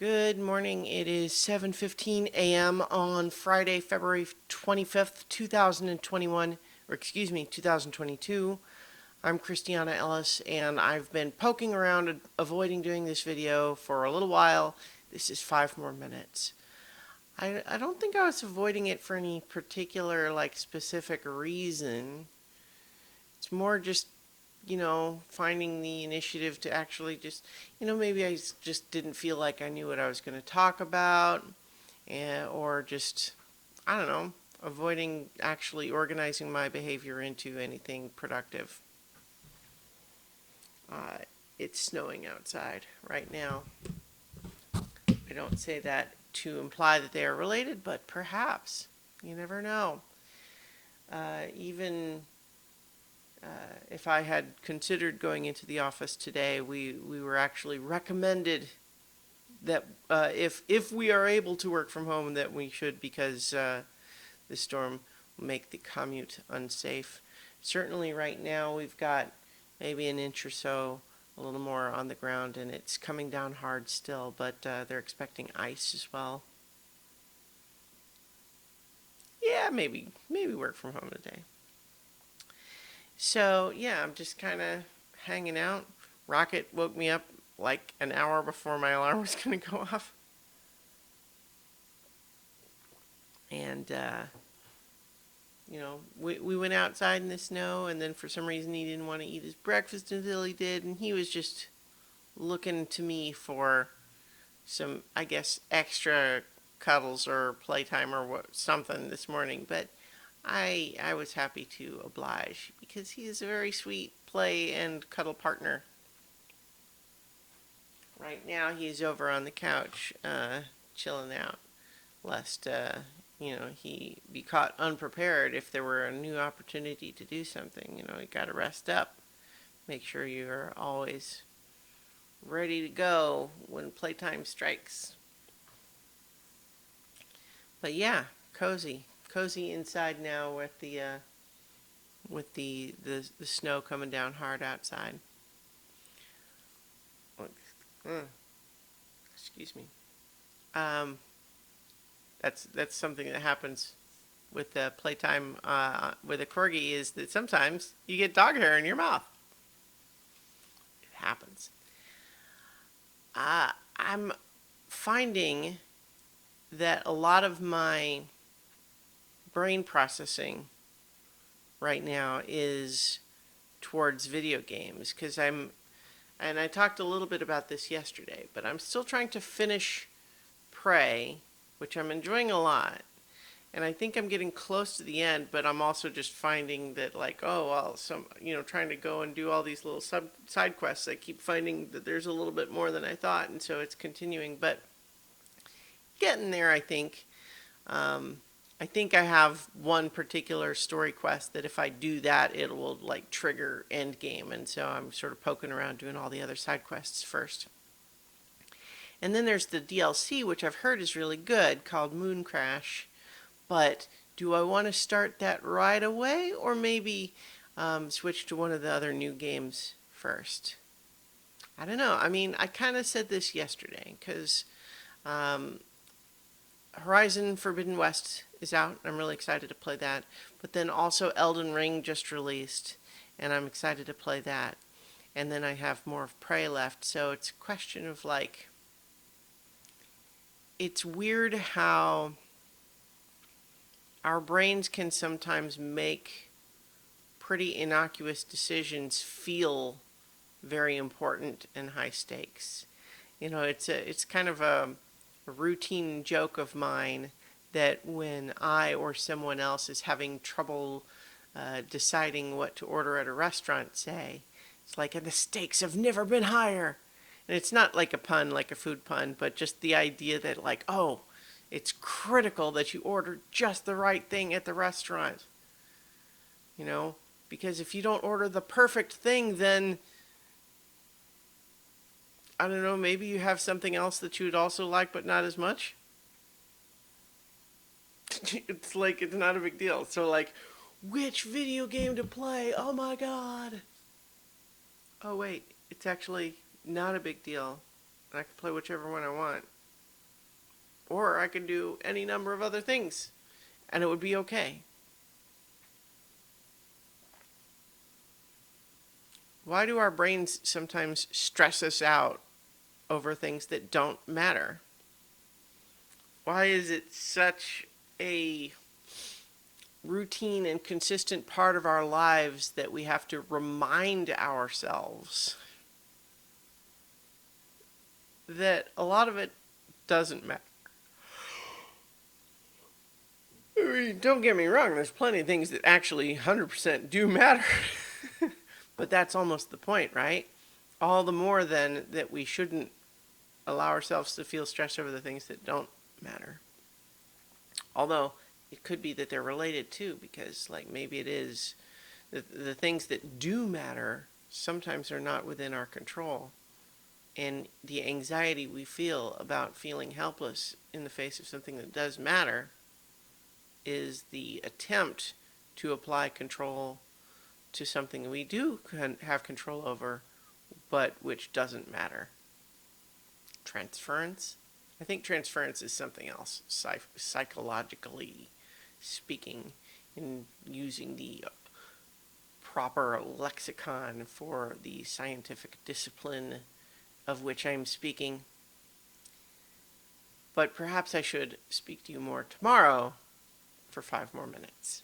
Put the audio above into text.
Good morning. It is 7:15 a.m. on Friday, February 25th, 2021, or excuse me, 2022. I'm Christiana Ellis, and I've been poking around avoiding doing this video for a little while. This is 5 more minutes. I don't think I was avoiding it for any particular, specific reason. It's more just finding the initiative to actually maybe I just didn't feel like I knew what I was going to talk about, or just, I don't know, avoiding actually organizing my behavior into anything productive. It's snowing outside right now. I don't say that to imply that they are related, but perhaps. You never know. Even if I had considered going into the office today, we were actually recommended that if we are able to work from home, that we should, because the storm will make the commute unsafe. Certainly right now we've got maybe an inch or so, a little more on the ground, and it's coming down hard still, but they're expecting ice as well. Yeah, maybe work from home today. So, yeah, I'm just kind of hanging out. Rocket woke me up like an hour before my alarm was going to go off. And, we went outside in the snow, and then for some reason he didn't want to eat his breakfast until he did, and he was just looking to me for some, I guess, extra cuddles or playtime or something this morning. But I was happy to oblige because he is a very sweet play and cuddle partner. Right now he's over on the couch chilling out, lest he be caught unprepared if there were a new opportunity to do something. You got to rest up. Make sure you're always ready to go when playtime strikes. But yeah, cozy inside now with the snow coming down hard outside. Excuse me. That's something that happens with the playtime with a corgi, is that sometimes you get dog hair in your mouth. It happens. I'm finding that a lot of my brain processing right now is towards video games, because and I talked a little bit about this yesterday, but I'm still trying to finish Prey, which I'm enjoying a lot, and I think I'm getting close to the end, but I'm also just finding that, trying to go and do all these little side quests, I keep finding that there's a little bit more than I thought, and so it's continuing, but getting there, I think. I think I have one particular story quest that if I do that, it will trigger end game, and so I'm sort of poking around doing all the other side quests first. And then there's the DLC, which I've heard is really good, called Moon Crash. But do I want to start that right away, or maybe switch to one of the other new games first? I don't know. I mean, I kind of said this yesterday, because Horizon Forbidden West is out. I'm really excited to play that. But then also Elden Ring just released, and I'm excited to play that. And then I have more of Prey left, so it's a question of it's weird how our brains can sometimes make pretty innocuous decisions feel very important and high stakes. It's kind of a routine joke of mine that when I or someone else is having trouble deciding what to order at a restaurant, say, it's and the stakes have never been higher. And it's not like a pun, like a food pun, but just the idea that it's critical that you order just the right thing at the restaurant. Because if you don't order the perfect thing, then I don't know, maybe you have something else that you would also like, but not as much. It's it's not a big deal. So which video game to play? Oh my god. Oh wait, it's actually not a big deal. I can play whichever one I want. or I could do any number of other things, and it would be okay. Why do our brains sometimes stress us out over things that don't matter? Why is it such a routine and consistent part of our lives that we have to remind ourselves that a lot of it doesn't matter? I mean, don't get me wrong, there's plenty of things that actually 100% do matter. But that's almost the point, right? All the more then that we shouldn't allow ourselves to feel stressed over the things that don't matter. Although it could be that they're related too, because like maybe it is the things that do matter sometimes are not within our control. And the anxiety we feel about feeling helpless in the face of something that does matter is the attempt to apply control to something we do have control over, but which doesn't matter. Transference? I think transference is something else, psychologically speaking, in using the proper lexicon for the scientific discipline of which I'm speaking. But perhaps I should speak to you more tomorrow for 5 more minutes.